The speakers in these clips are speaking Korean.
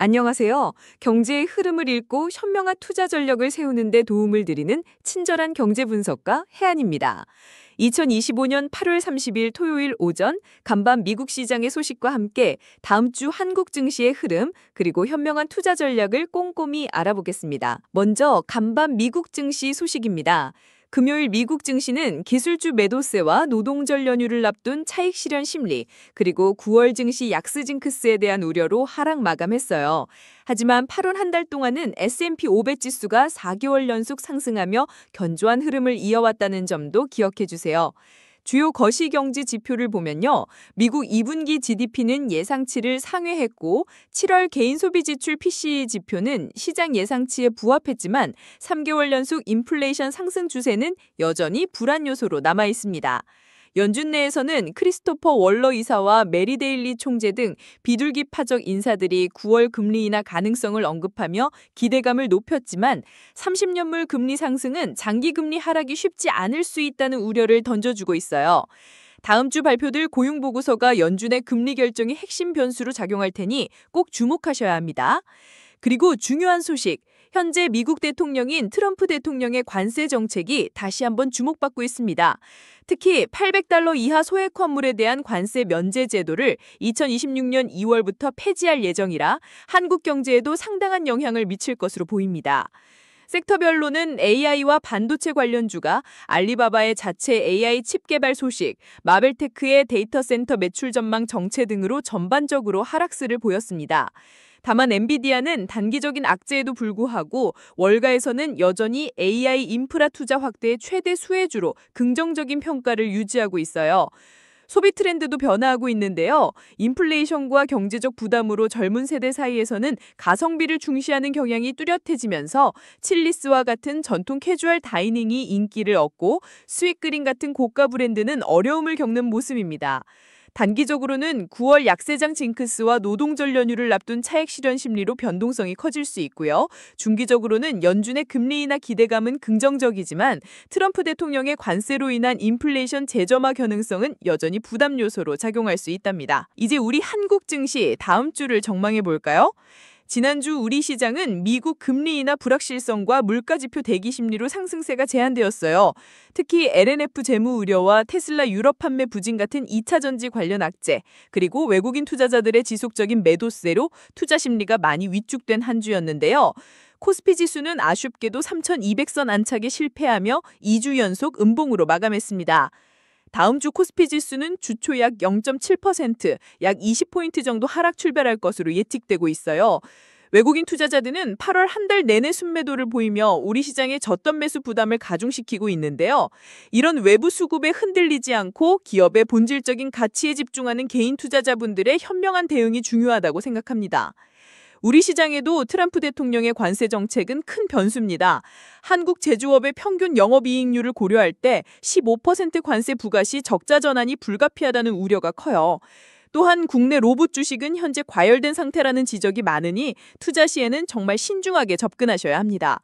안녕하세요. 경제의 흐름을 읽고 현명한 투자 전략을 세우는 데 도움을 드리는 친절한 경제 분석가 해안입니다. 2025년 8월 30일 토요일 오전 간밤 미국 시장의 소식과 함께 다음 주 한국 증시의 흐름 그리고 현명한 투자 전략을 꼼꼼히 알아보겠습니다. 먼저 간밤 미국 증시 소식입니다. 금요일 미국 증시는 기술주 매도세와 노동절 연휴를 앞둔 차익 실현 심리, 그리고 9월 증시 약세 징크스에 대한 우려로 하락 마감했어요. 하지만 8월 한 달 동안은 S&P 500 지수가 4개월 연속 상승하며 견조한 흐름을 이어왔다는 점도 기억해 주세요. 주요 거시경제 지표를 보면요. 미국 2분기 GDP는 예상치를 상회했고 7월 개인소비지출 PCE 지표는 시장 예상치에 부합했지만 3개월 연속 인플레이션 상승 추세는 여전히 불안 요소로 남아 있습니다. 연준 내에서는 크리스토퍼 월러 이사와 메리 데일리 총재 등 비둘기파적 인사들이 9월 금리 인하 가능성을 언급하며 기대감을 높였지만 30년물 금리 상승은 장기 금리 하락이 쉽지 않을 수 있다는 우려를 던져주고 있어요. 다음 주 발표될 고용보고서가 연준의 금리 결정의 핵심 변수로 작용할 테니 꼭 주목하셔야 합니다. 그리고 중요한 소식, 현재 미국 대통령인 트럼프 대통령의 관세 정책이 다시 한번 주목받고 있습니다. 특히 $800 이하 소액 환물에 대한 관세 면제 제도를 2026년 2월부터 폐지할 예정이라 한국 경제에도 상당한 영향을 미칠 것으로 보입니다. 섹터별로는 AI와 반도체 관련주가 알리바바의 자체 AI 칩 개발 소식, 마벨테크의 데이터 센터 매출 전망 정체 등으로 전반적으로 하락세를 보였습니다. 다만 엔비디아는 단기적인 악재에도 불구하고 월가에서는 여전히 AI 인프라 투자 확대의 최대 수혜주로 긍정적인 평가를 유지하고 있어요. 소비 트렌드도 변화하고 있는데요. 인플레이션과 경제적 부담으로 젊은 세대 사이에서는 가성비를 중시하는 경향이 뚜렷해지면서 칠리스와 같은 전통 캐주얼 다이닝이 인기를 얻고 스윗그린 같은 고가 브랜드는 어려움을 겪는 모습입니다. 단기적으로는 9월 약세장 징크스와 노동절 연휴를 앞둔 차익 실현 심리로 변동성이 커질 수 있고요. 중기적으로는 연준의 금리 인하 기대감은 긍정적이지만 트럼프 대통령의 관세로 인한 인플레이션 재점화 가능성은 여전히 부담 요소로 작용할 수 있답니다. 이제 우리 한국 증시 다음 주를 전망해 볼까요? 지난주 우리 시장은 미국 금리 인하 불확실성과 물가지표 대기 심리로 상승세가 제한되었어요. 특히 LNF 재무 우려와 테슬라 유럽 판매 부진 같은 2차 전지 관련 악재, 그리고 외국인 투자자들의 지속적인 매도세로 투자 심리가 많이 위축된 한 주였는데요. 코스피 지수는 아쉽게도 3,200선 안착에 실패하며 2주 연속 음봉으로 마감했습니다. 다음 주 코스피 지수는 주초 약 0.7%, 약 20포인트 정도 하락 출발할 것으로 예측되고 있어요. 외국인 투자자들은 8월 한 달 내내 순매도를 보이며 우리 시장의 젖돈 매수 부담을 가중시키고 있는데요. 이런 외부 수급에 흔들리지 않고 기업의 본질적인 가치에 집중하는 개인 투자자분들의 현명한 대응이 중요하다고 생각합니다. 우리 시장에도 트럼프 대통령의 관세 정책은 큰 변수입니다. 한국 제조업의 평균 영업이익률을 고려할 때 15% 관세 부과 시 적자 전환이 불가피하다는 우려가 커요. 또한 국내 로봇 주식은 현재 과열된 상태라는 지적이 많으니 투자 시에는 정말 신중하게 접근하셔야 합니다.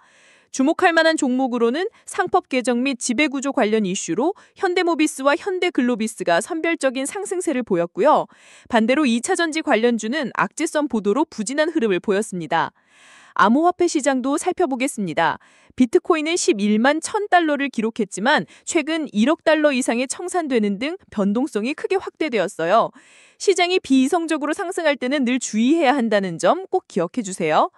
주목할 만한 종목으로는 상법 개정 및 지배구조 관련 이슈로 현대모비스와 현대글로비스가 선별적인 상승세를 보였고요. 반대로 2차 전지 관련주는 악재성 보도로 부진한 흐름을 보였습니다. 암호화폐 시장도 살펴보겠습니다. 비트코인은 11만 1,000달러를 기록했지만 최근 1억 달러 이상의 청산되는 등 변동성이 크게 확대되었어요. 시장이 비이성적으로 상승할 때는 늘 주의해야 한다는 점 꼭 기억해 주세요.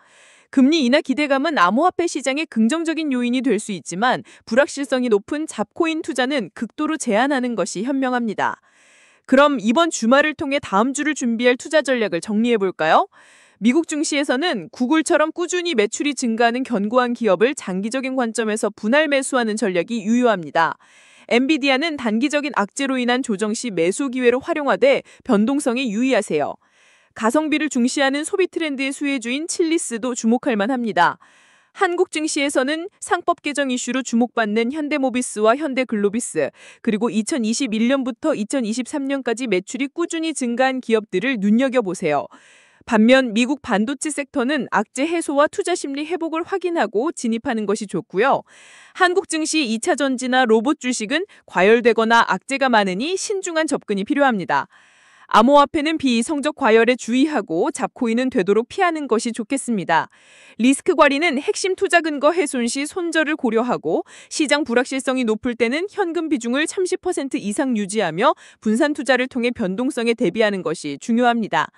금리 인하 기대감은 암호화폐 시장의 긍정적인 요인이 될 수 있지만 불확실성이 높은 잡코인 투자는 극도로 제한하는 것이 현명합니다. 그럼 이번 주말을 통해 다음 주를 준비할 투자 전략을 정리해 볼까요? 미국 증시에서는 구글처럼 꾸준히 매출이 증가하는 견고한 기업을 장기적인 관점에서 분할 매수하는 전략이 유효합니다. 엔비디아는 단기적인 악재로 인한 조정 시 매수 기회로 활용하되 변동성에 유의하세요. 가성비를 중시하는 소비 트렌드의 수혜주인 칠리스도 주목할 만합니다. 한국 증시에서는 상법 개정 이슈로 주목받는 현대모비스와 현대글로비스, 그리고 2021년부터 2023년까지 매출이 꾸준히 증가한 기업들을 눈여겨보세요. 반면 미국 반도체 섹터는 악재 해소와 투자 심리 회복을 확인하고 진입하는 것이 좋고요. 한국 증시 2차 전지나 로봇 주식은 과열되거나 악재가 많으니 신중한 접근이 필요합니다. 암호화폐는 비성적 과열에 주의하고 잡코인은 되도록 피하는 것이 좋겠습니다. 리스크 관리는 핵심 투자 근거 훼손 시 손절을 고려하고 시장 불확실성이 높을 때는 현금 비중을 30% 이상 유지하며 분산 투자를 통해 변동성에 대비하는 것이 중요합니다.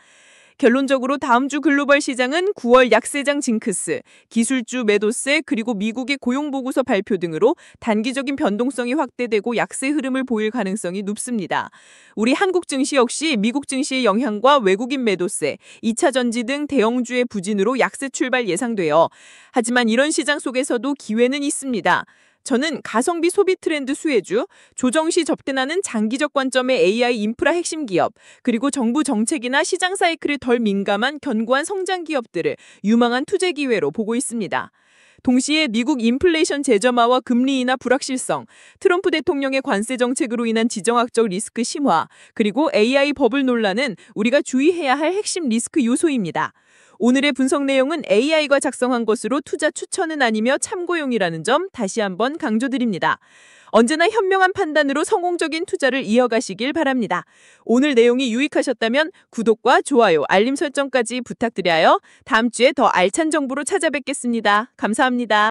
결론적으로 다음 주 글로벌 시장은 9월 약세장 징크스, 기술주 매도세 그리고 미국의 고용보고서 발표 등으로 단기적인 변동성이 확대되고 약세 흐름을 보일 가능성이 높습니다. 우리 한국 증시 역시 미국 증시의 영향과 외국인 매도세, 2차 전지 등 대형주의 부진으로 약세 출발 예상돼요. 하지만 이런 시장 속에서도 기회는 있습니다. 저는 가성비 소비 트렌드 수혜주, 조정 시 접근하는 장기적 관점의 AI 인프라 핵심 기업, 그리고 정부 정책이나 시장 사이클에 덜 민감한 견고한 성장 기업들을 유망한 투자 기회로 보고 있습니다. 동시에 미국 인플레이션 재점화와 금리 인하 불확실성, 트럼프 대통령의 관세 정책으로 인한 지정학적 리스크 심화, 그리고 AI 버블 논란은 우리가 주의해야 할 핵심 리스크 요소입니다. 오늘의 분석 내용은 AI가 작성한 것으로 투자 추천은 아니며 참고용이라는 점 다시 한번 강조드립니다. 언제나 현명한 판단으로 성공적인 투자를 이어가시길 바랍니다. 오늘 내용이 유익하셨다면 구독과 좋아요, 알림 설정까지 부탁드려요. 다음 주에 더 알찬 정보로 찾아뵙겠습니다. 감사합니다.